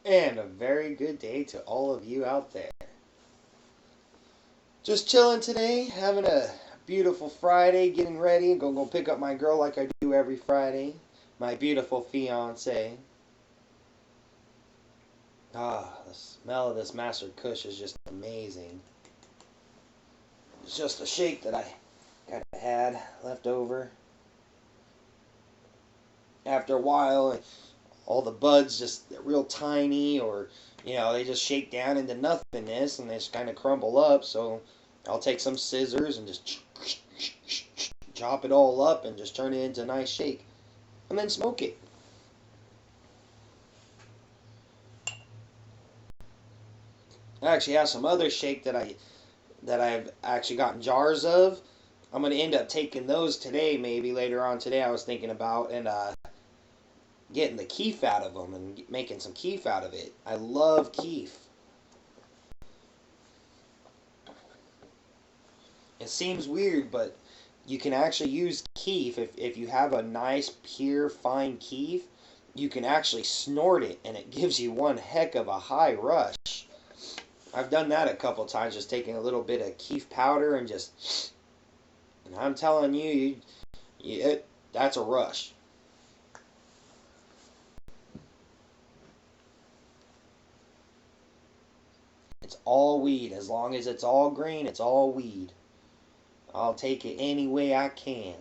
And a very good day to all of you out there. Just chilling today, having a beautiful Friday, getting ready. I'm gonna go pick up my girl like I do every Friday. My beautiful fiance. The smell of this Master Kush is just amazing. It's just a shake that I kind of had left over. After a while, all the buds just real tiny, or they just shake down into nothingness and they just kind of crumble up. So I'll take some scissors and just chop it all up and just turn it into a nice shake, and then smoke it. I actually have some other shake that I've actually gotten jars of. I'm gonna end up taking those today, maybe later on today. I was thinking about and getting the keef out of them and making some keef out of it. I love keef. It seems weird, but you can actually use keef if you have a nice, pure, fine keef. You can actually snort it, and it gives you one heck of a high rush. I've done that a couple times, just taking a little bit of keef powder and just... And I'm telling you, that's a rush. It's all weed. As long as it's all green, it's all weed. I'll take it any way I can.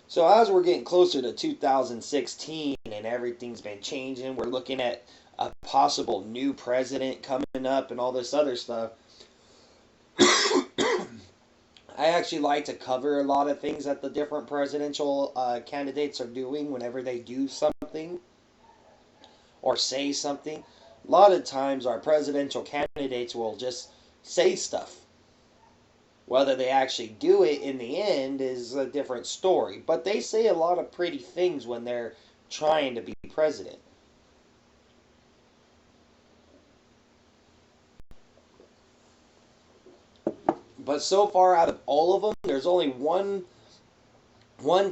So as we're getting closer to 2016 and everything's been changing, we're looking at a possible new president coming up and all this other stuff. I actually like to cover a lot of things that the different presidential candidates are doing whenever they do something or say something. A lot of times our presidential candidates will just say stuff. Whether they actually do it in the end is a different story. But they say a lot of pretty things when they're trying to be president. But so far out of all of them, there's only one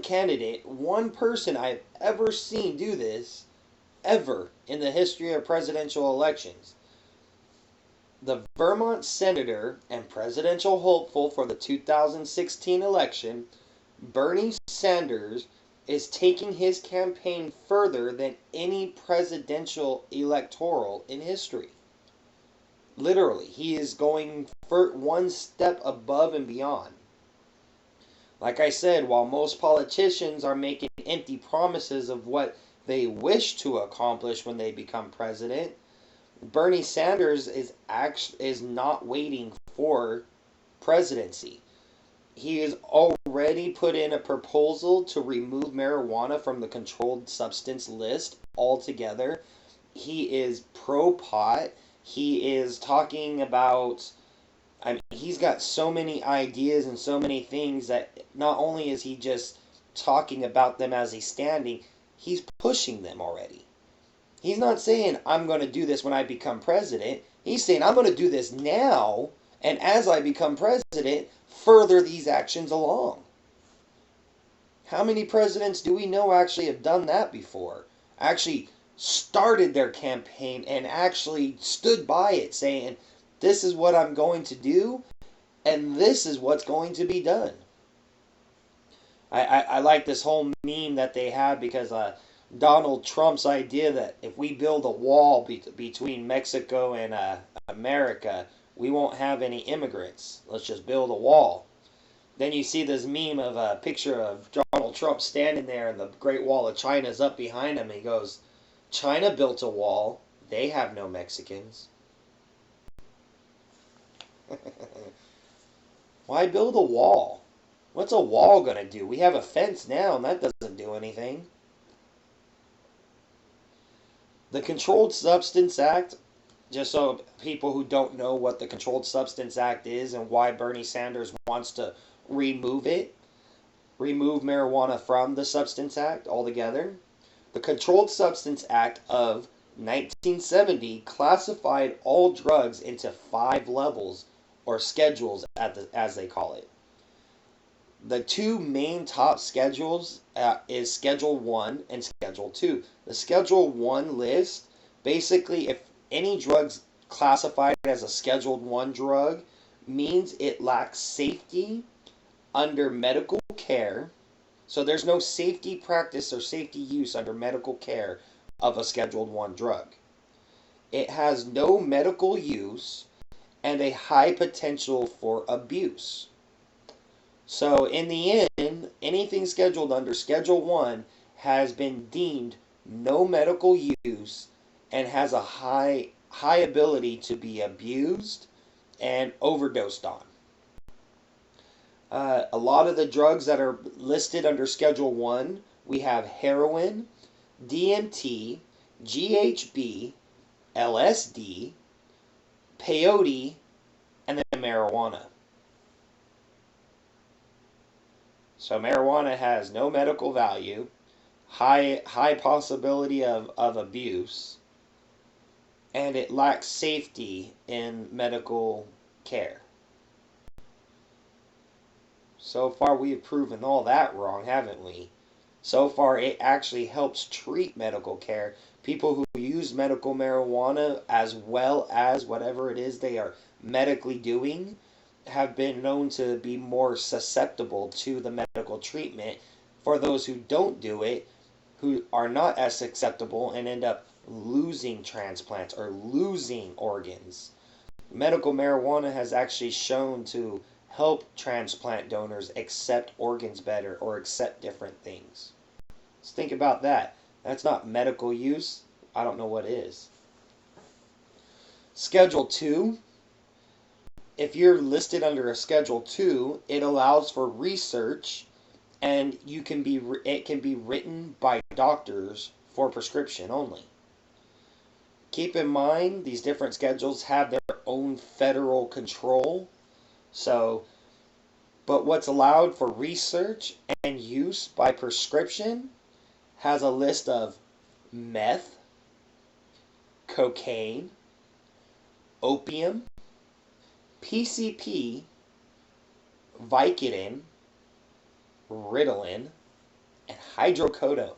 candidate, one person I've ever seen do this, ever, in the history of presidential elections. The Vermont senator and presidential hopeful for the 2016 election, Bernie Sanders, is taking his campaign further than any presidential electoral in history. Literally, he is going one step above and beyond. Like I said, while most politicians are making empty promises of what they wish to accomplish when they become president, Bernie Sanders is not waiting for presidency. He has already put in a proposal to remove marijuana from the controlled substance list altogether. He is pro-pot. He is talking about... he's got so many ideas and so many things that not only is he just talking about them as he's standing, he's pushing them already. He's not saying, I'm going to do this when I become president. He's saying, I'm going to do this now, and as I become president, further these actions along. How many presidents do we know actually have done that before? Actually started their campaign and actually stood by it, saying, this is what I'm going to do, and this is what's going to be done. I like this whole meme that they have because Donald Trump's idea that if we build a wall between Mexico and America, we won't have any immigrants. Let's just build a wall. Then you see this meme of a picture of Donald Trump standing there and the Great Wall of China is up behind him. And he goes, China built a wall. They have no Mexicans. Why build a wall? What's a wall going to do? We have a fence now, and that doesn't do anything. The Controlled Substance Act, just so people who don't know what the Controlled Substance Act is and why Bernie Sanders wants to remove it, remove marijuana from the Substance Act altogether. The Controlled Substance Act of 1970 classified all drugs into 5 levels, or schedules as they call it. The two main top schedules is Schedule 1 and Schedule 2. The Schedule 1 list, basically, if any drug's classified as a Scheduled 1 drug, means it lacks safety under medical care. So there's no safety practice or safety use under medical care of a Scheduled 1 drug. It has no medical use and a high potential for abuse. So in the end, anything scheduled under Schedule 1 has been deemed no medical use and has a high ability to be abused and overdosed on. A lot of the drugs that are listed under Schedule 1, we have heroin, DMT, GHB, LSD, peyote, and then marijuana. So marijuana has no medical value, high possibility of abuse, and it lacks safety in medical care. So far we have proven all that wrong, haven't we? So far it actually helps treat medical care. People who use medical marijuana as well as whatever it is they are medically doing have been known to be more susceptible to the medical treatment for those who don't do it, who are not as susceptible and end up losing transplants or losing organs. Medical marijuana has actually shown to help transplant donors accept organs better or accept different things. Let's think about that. That's not medical use. I don't know what is. Schedule 2. If you're listed under a Schedule 2, it allows for research, and it can be written by doctors for prescription only. Keep in mind, these different schedules have their own federal control. But what's allowed for research and use by prescription has a list of meth, cocaine, opium, PCP, Vicodin, Ritalin, and hydrocodone.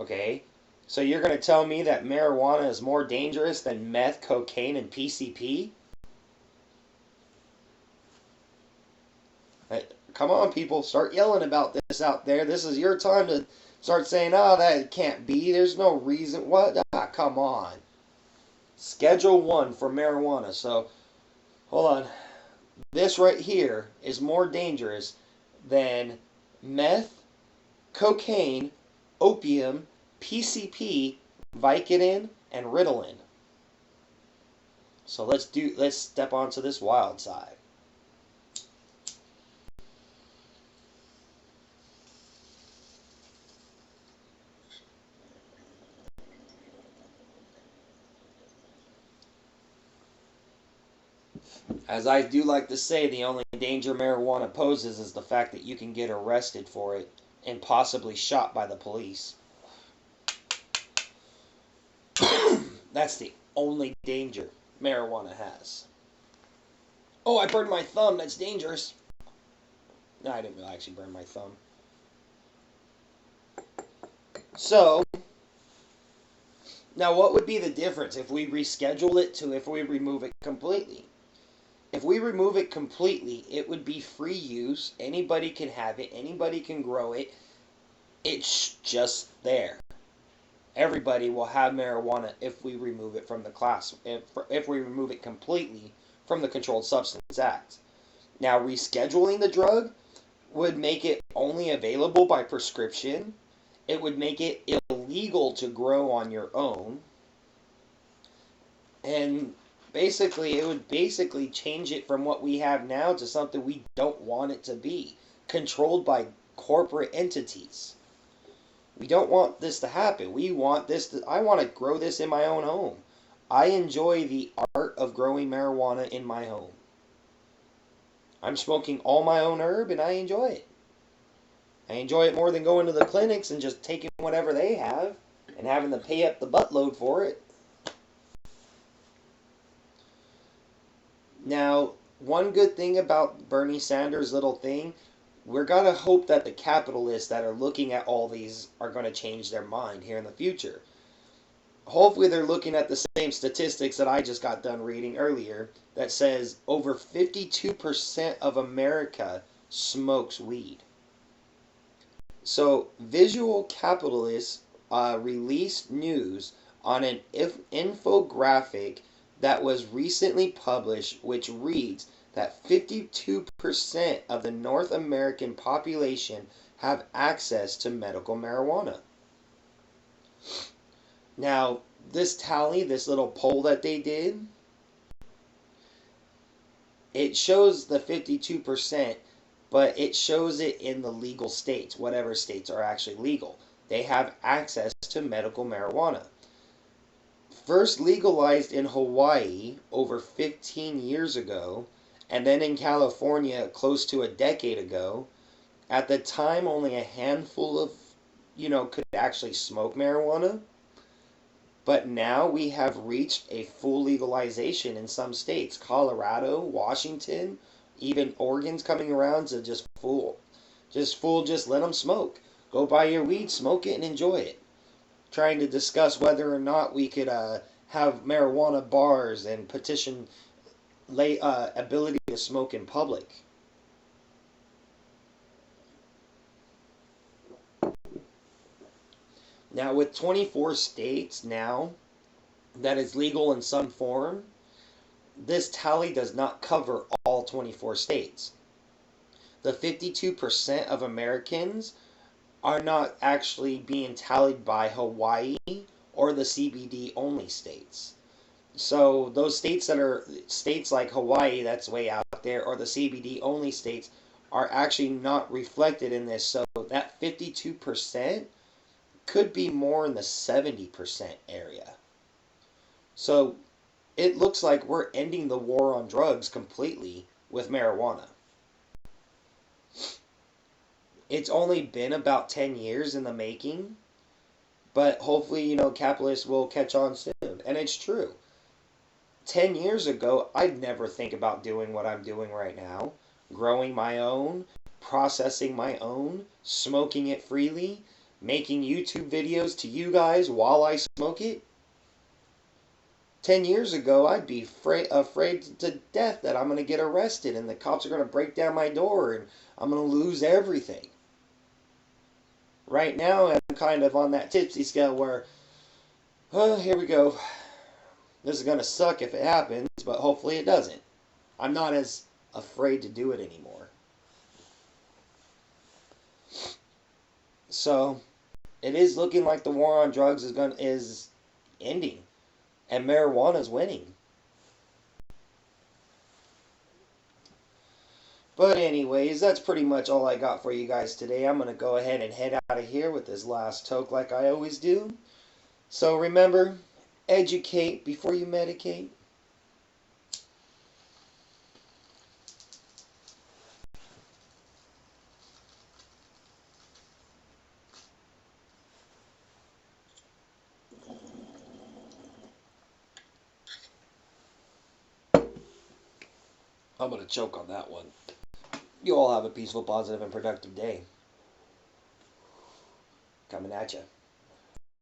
Okay, so you're going to tell me that marijuana is more dangerous than meth, cocaine, and PCP? Come on, people, start yelling about this out there. This is your time to start saying, oh, that can't be. There's no reason. What? Come on. Schedule 1 for marijuana. So, hold on. This right here is more dangerous than meth, cocaine, opium, PCP, Vicodin, and Ritalin. So let's step onto this wild side. As I do like to say, the only danger marijuana poses is the fact that you can get arrested for it and possibly shot by the police. That's the only danger marijuana has. Oh, I burned my thumb. That's dangerous. No, I didn't really actually burn my thumb. So, now what would be the difference if we reschedule it to if we remove it completely? If we remove it completely, it would be free use. Anybody can have it. Anybody can grow it. It's just there. Everybody will have marijuana if we remove it from the class. If we remove it completely from the Controlled Substance Act. Now, rescheduling the drug would make it only available by prescription. It would make it illegal to grow on your own. And basically, it would basically change it from what we have now to something we don't want it to be, controlled by corporate entities. We don't want this to happen. I want to grow this in my own home. I enjoy the art of growing marijuana in my home. I'm smoking all my own herb and I enjoy it. I enjoy it more than going to the clinics and just taking whatever they have. and having to pay up the buttload for it. Now, one good thing about Bernie Sanders' little thing, we're going to hope that the capitalists that are looking at all these are going to change their mind here in the future. Hopefully they're looking at the same statistics that I just got done reading earlier that says over 52% of America smokes weed. So, visual capitalists released news on an infographic that was recently published, which reads that 52% of the North American population have access to medical marijuana. Now, this tally, this little poll that they did, it shows the 52%, but it shows it in the legal states, whatever states are actually legal. They have access to medical marijuana. First legalized in Hawaii over 15 years ago, and then in California close to a decade ago. At the time, only a handful of, could actually smoke marijuana. But now we have reached a full legalization in some states. Colorado, Washington, even Oregon's coming around to just let them smoke. Go buy your weed, smoke it, and enjoy it. Trying to discuss whether or not we could have marijuana bars and petition ability to smoke in public. Now, with 24 states now that is legal in some form, this tally does not cover all 24 states. The 52% of Americans are not actually being tallied by Hawaii or the CBD only states. So those states that are states like Hawaii, that's way out there, or the CBD only states are actually not reflected in this. So that 52% could be more in the 70% area. So it looks like we're ending the war on drugs completely with marijuana. It's only been about 10 years in the making, but hopefully, capitalists will catch on soon. And it's true. 10 years ago, I'd never think about doing what I'm doing right now. Growing my own, processing my own, smoking it freely, making YouTube videos to you guys while I smoke it. 10 years ago, I'd be afraid to death that I'm going to get arrested and the cops are going to break down my door and I'm going to lose everything. Right now, I'm kind of on that tipsy scale where, oh, here we go. This is going to suck if it happens, but hopefully it doesn't. I'm not as afraid to do it anymore. So, it is looking like the war on drugs is ending, and marijuana is winning. But anyways, that's pretty much all I got for you guys today. I'm going to go ahead and head out of here with this last toke like I always do. So remember, educate before you medicate. I'm going to choke on that one. You all have a peaceful, positive, and productive day. Coming at you.